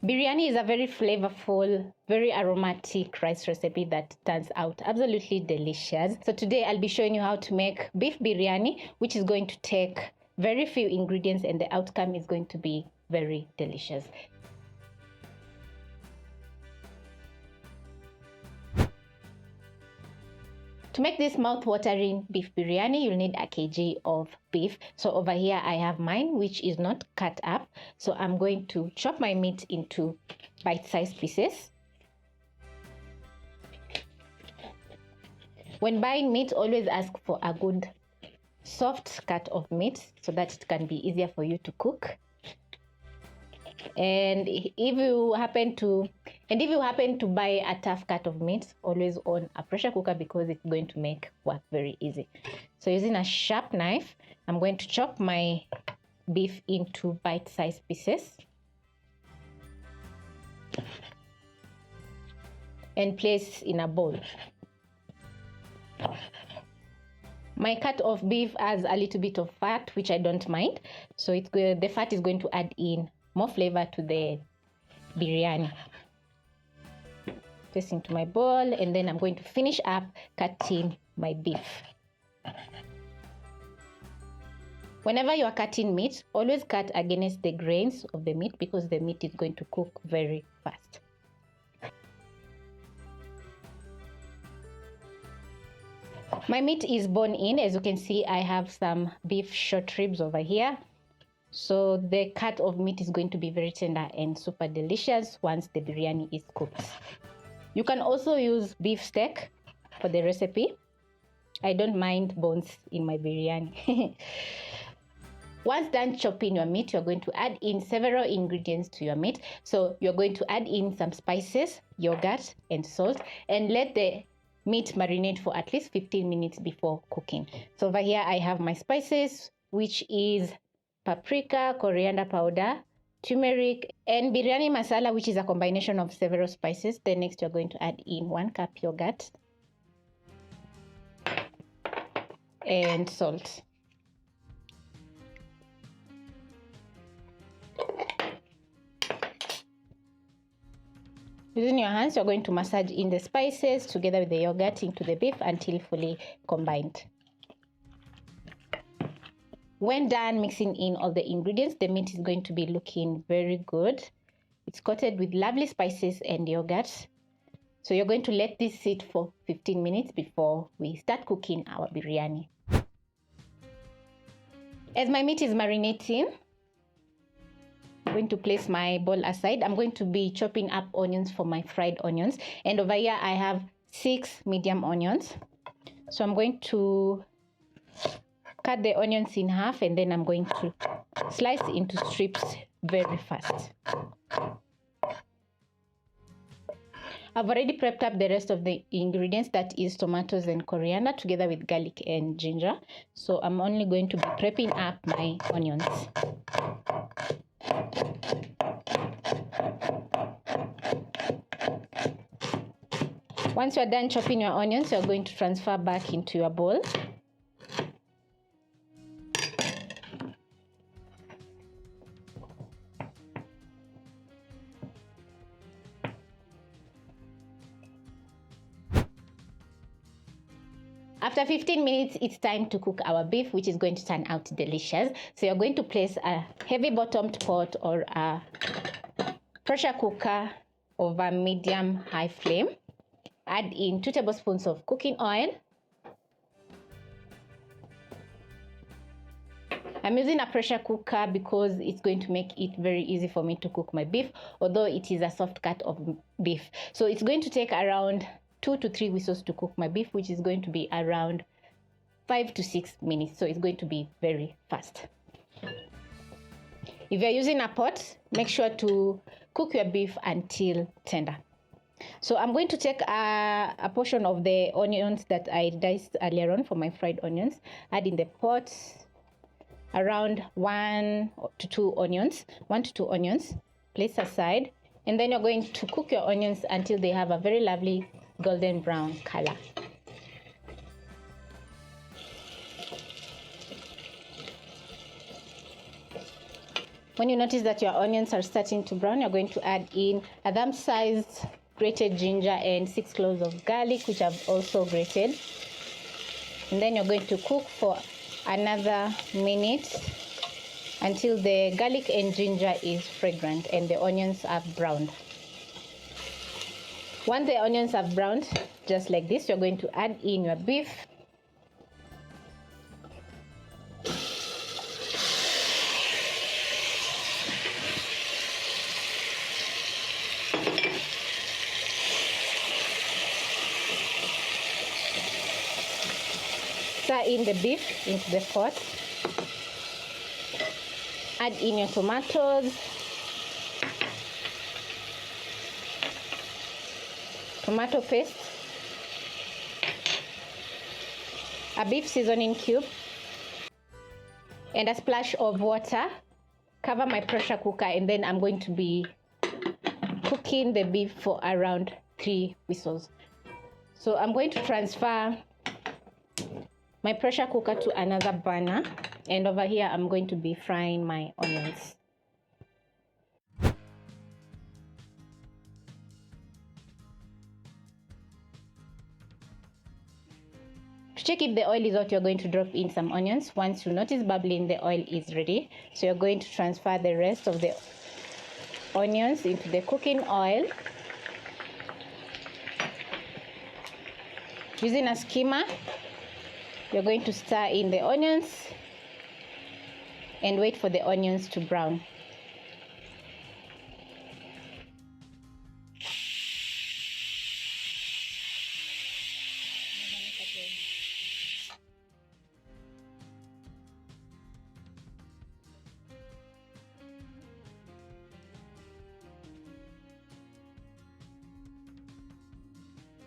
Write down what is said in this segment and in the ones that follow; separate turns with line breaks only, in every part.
Biryani is a very flavorful, very aromatic rice recipe that turns out absolutely delicious. So today I'll be showing you how to make beef biryani, which is going to take very few ingredients and the outcome is going to be very delicious. To make this mouth-watering beef biryani, you'll need a kg of beef. So over here I have mine, which is not cut up. So I'm going to chop my meat into bite-sized pieces. When buying meat, always ask for a good soft cut of meat so that it can be easier for you to cook. And if you happen to buy a tough cut of meat, always own a pressure cooker because it's going to make work very easy. So using a sharp knife, I'm going to chop my beef into bite-sized pieces and place in a bowl. My cut of beef has a little bit of fat, which I don't mind. So the fat is going to add in more flavor to the biryani. Place into my bowl, and then I'm going to finish up cutting my beef. Whenever you are cutting meat, always cut against the grains of the meat because the meat is going to cook very fast. My meat is bone in. As you can see, I have some beef short ribs over here. So the cut of meat is going to be very tender and super delicious once the biryani is cooked. You can also use beef steak for the recipe. I don't mind bones in my biryani. Once done chopping your meat, you're going to add in several ingredients to your meat. So you're going to add in some spices, yogurt, and salt, and let the meat marinate for at least 15 minutes before cooking. So over here I have my spices, which is paprika, coriander powder, turmeric, and Biriyani Masala, which is a combination of several spices. Then next you're going to add in 1 cup yogurt and salt. Using your hands, you're going to massage in the spices together with the yogurt into the beef until fully combined. When done mixing in all the ingredients, the meat is going to be looking very good. It's coated with lovely spices and yogurt. So you're going to let this sit for 15 minutes before we start cooking our biryani. As my meat is marinating, I'm going to place my bowl aside. I'm going to be chopping up onions for my fried onions. And over here I have 6 medium onions. So I'm going to cut the onions in half, and then I'm going to slice into strips very fast. I've already prepped up the rest of the ingredients, that is tomatoes and coriander together with garlic and ginger. So I'm only going to be prepping up my onions. Once you're done chopping your onions, you're going to transfer back into your bowl. After 15 minutes, it's time to cook our beef, which is going to turn out delicious. So you're going to place a heavy bottomed pot or a pressure cooker over medium-high flame. Add in 2 tablespoons of cooking oil. I'm using a pressure cooker because it's going to make it very easy for me to cook my beef, although it is a soft cut of beef. So it's going to take around 2 to 3 whistles to cook my beef, which is going to be around 5 to 6 minutes. So it's going to be very fast. If you're using a pot, make sure to cook your beef until tender. So I'm going to take a portion of the onions that I diced earlier on for my fried onions, add in the pot around 1 to 2 onions, place aside, and then you're going to cook your onions until they have a very lovely golden brown color. When you notice that your onions are starting to brown, you're going to add in a thumb-sized grated ginger and 6 cloves of garlic, which I've also grated. And then you're going to cook for another minute until the garlic and ginger is fragrant and the onions are browned. Once the onions are browned, just like this, you're going to add in your beef. Stir in the beef into the pot. Add in your tomatoes, tomato paste, a beef seasoning cube, and a splash of water. Cover my pressure cooker, and then I'm going to be cooking the beef for around 3 whistles. So I'm going to transfer my pressure cooker to another burner, and over here I'm going to be frying my onions. To check if the oil is hot, you're going to drop in some onions. Once you notice bubbling, the oil is ready. So you're going to transfer the rest of the onions into the cooking oil. Using a skimmer, you're going to stir in the onions and wait for the onions to brown.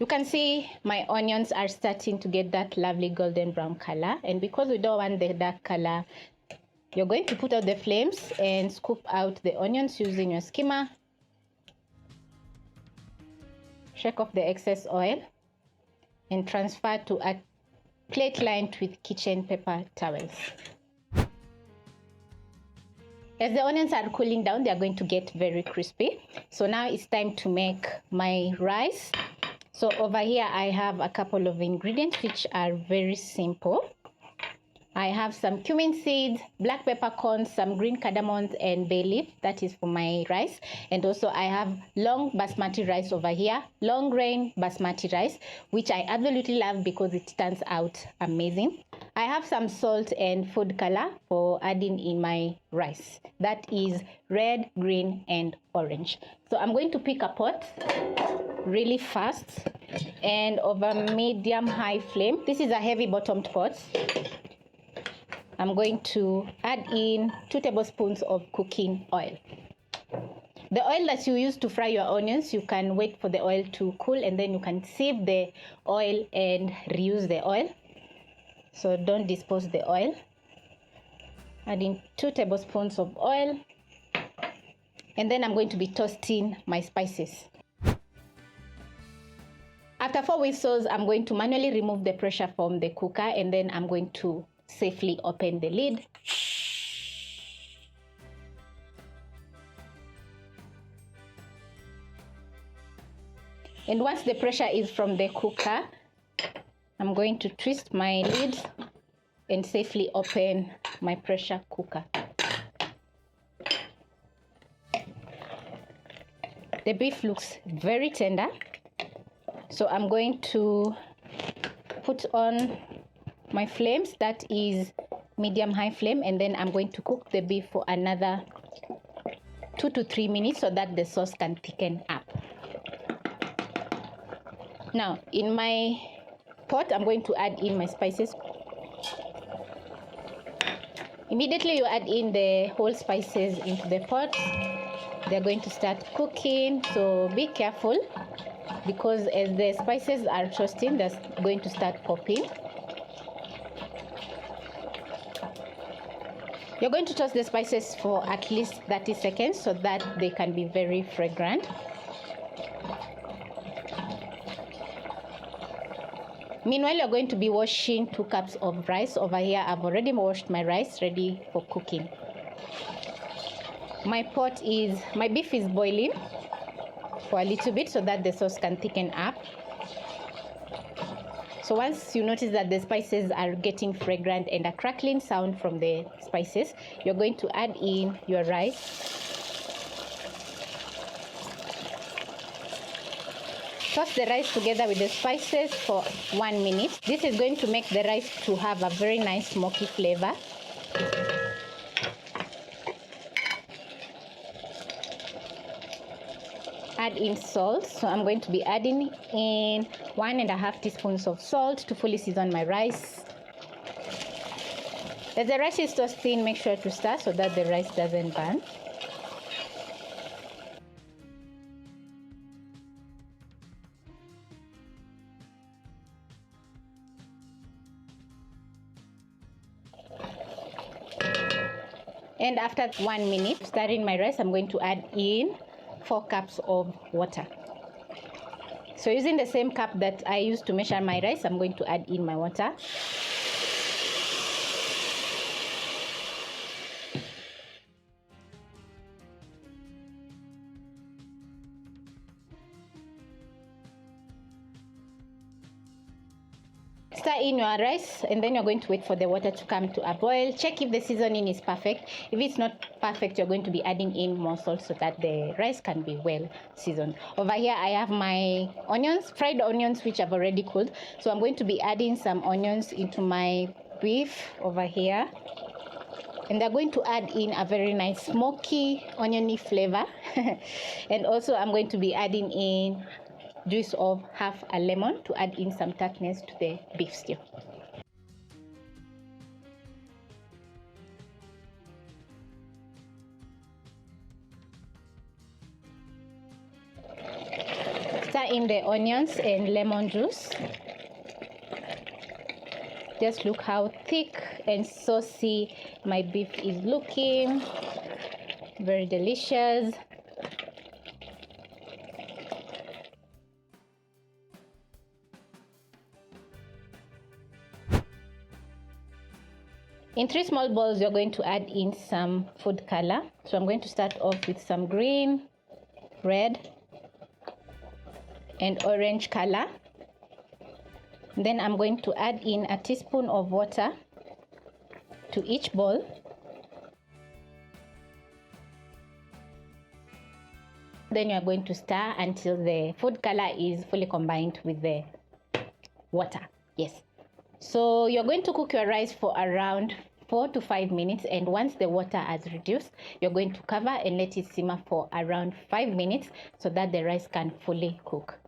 You can see my onions are starting to get that lovely golden brown color, and because we don't want the dark color, you're going to put out the flames and scoop out the onions using your skimmer. Shake off the excess oil and transfer to a plate lined with kitchen paper towels. As the onions are cooling down, they are going to get very crispy. So now it's time to make my rice. So over here I have a couple of ingredients which are very simple. I have some cumin seeds, black peppercorns, some green cardamom and bay leaf. That is for my rice. And also I have long basmati rice over here, long grain basmati rice, which I absolutely love because it turns out amazing. I have some salt and food color for adding in my rice. That is red, green and orange. So I'm going to pick a pot really fast and over medium-high flame. This is a heavy bottomed pot. I'm going to add in 2 tablespoons of cooking oil. The oil that you use to fry your onions, you can wait for the oil to cool and then you can sieve the oil and reuse the oil. So don't dispose the oil. Add in 2 tablespoons of oil, and then I'm going to be toasting my spices. After 4 whistles, I'm going to manually remove the pressure from the cooker, and then I'm going to safely open the lid. And once the pressure is from the cooker, I'm going to twist my lid and safely open my pressure cooker. The beef looks very tender, so I'm going to put on my flames, that is medium-high flame, and then I'm going to cook the beef for another 2 to 3 minutes so that the sauce can thicken up. Now, in my pot, I'm going to add in my spices. Immediately you add in the whole spices into the pot, they're going to start cooking, so be careful because as the spices are toasting, they're going to start popping. You're going to toast the spices for at least 30 seconds so that they can be very fragrant. Meanwhile, you're going to be washing 2 cups of rice. Over here, I've already washed my rice ready for cooking. My beef is boiling for a little bit so that the sauce can thicken up. So once you notice that the spices are getting fragrant and a crackling sound from the spices, you're going to add in your rice. Toss the rice together with the spices for 1 minute. This is going to make the rice to have a very nice smoky flavor. Add in salt. So I'm going to be adding in 1.5 teaspoons of salt to fully season my rice. As the rice is tossed in, make sure to stir so that the rice doesn't burn. And after 1 minute stirring my rice, I'm going to add in 4 cups of water. So using the same cup that I used to measure my rice, I'm going to add in my water. Stir in your rice, and then you're going to wait for the water to come to a boil. Check if the seasoning is perfect. If it's not perfect, you're going to be adding in more salt so that the rice can be well seasoned. Over here I have my onions, fried onions, which I've already cooled. So I'm going to be adding some onions into my beef over here, and they're going to add in a very nice smoky oniony flavor. And also I'm going to be adding in juice of half a lemon to add in some tartness to the beef stew. Stir in the onions and lemon juice. Just look how thick and saucy my beef is looking. Very delicious. In 3 small bowls, you're going to add in some food color. So I'm going to start off with some green, red, and orange color. Then I'm going to add in a teaspoon of water to each bowl. Then you're going to stir until the food color is fully combined with the water. Yes. So you're going to cook your rice for around 4 to 5 minutes, and once the water has reduced, you're going to cover and let it simmer for around 5 minutes so that the rice can fully cook.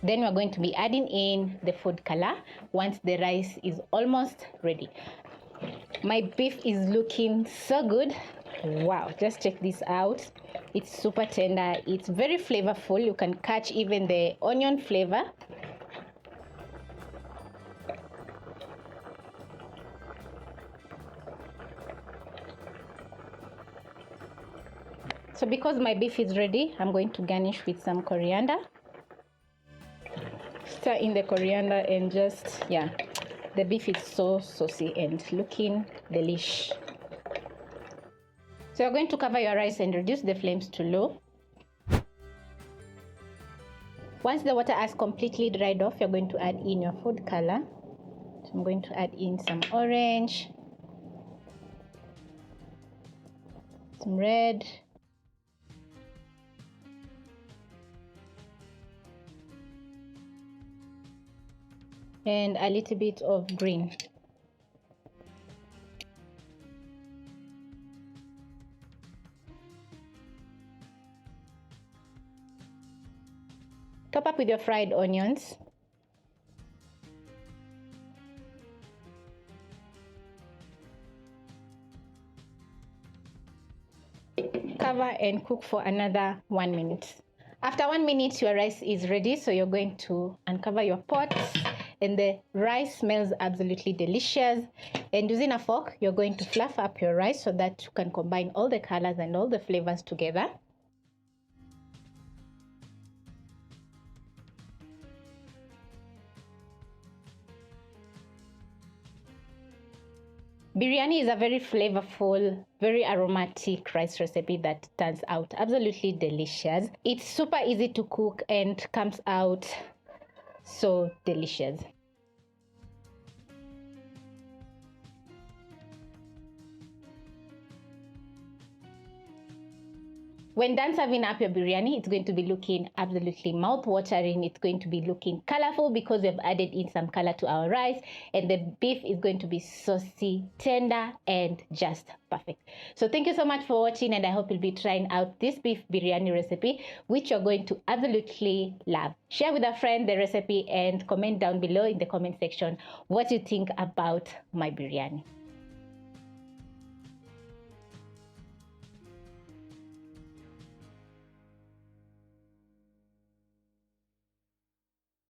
Then we're going to be adding in the food color once the rice is almost ready. My beef is looking so good. Wow, just check this out. It's super tender. It's very flavorful. You can catch even the onion flavor. So because my beef is ready, I'm going to garnish with some coriander. Stir in the coriander and just, yeah, the beef is so saucy and looking delish. So you're going to cover your rice and reduce the flames to low. Once the water has completely dried off, you're going to add in your food color. So I'm going to add in some orange, some red, and a little bit of green. Top up with your fried onions. Cover and cook for another 1 minute. After 1 minute, your rice is ready, so you're going to uncover your pot, and the rice smells absolutely delicious. And using a fork, you're going to fluff up your rice so that you can combine all the colors and all the flavors together. Biryani is a very flavorful, very aromatic rice recipe that turns out absolutely delicious. It's super easy to cook and comes out so delicious. When done serving up your biryani, it's going to be looking absolutely mouth-watering. It's going to be looking colorful because we've added in some color to our rice, and the beef is going to be saucy, tender, and just perfect. So thank you so much for watching, and I hope you'll be trying out this beef biryani recipe, which you're going to absolutely love. Share with a friend the recipe and comment down below in the comment section what you think about my biryani.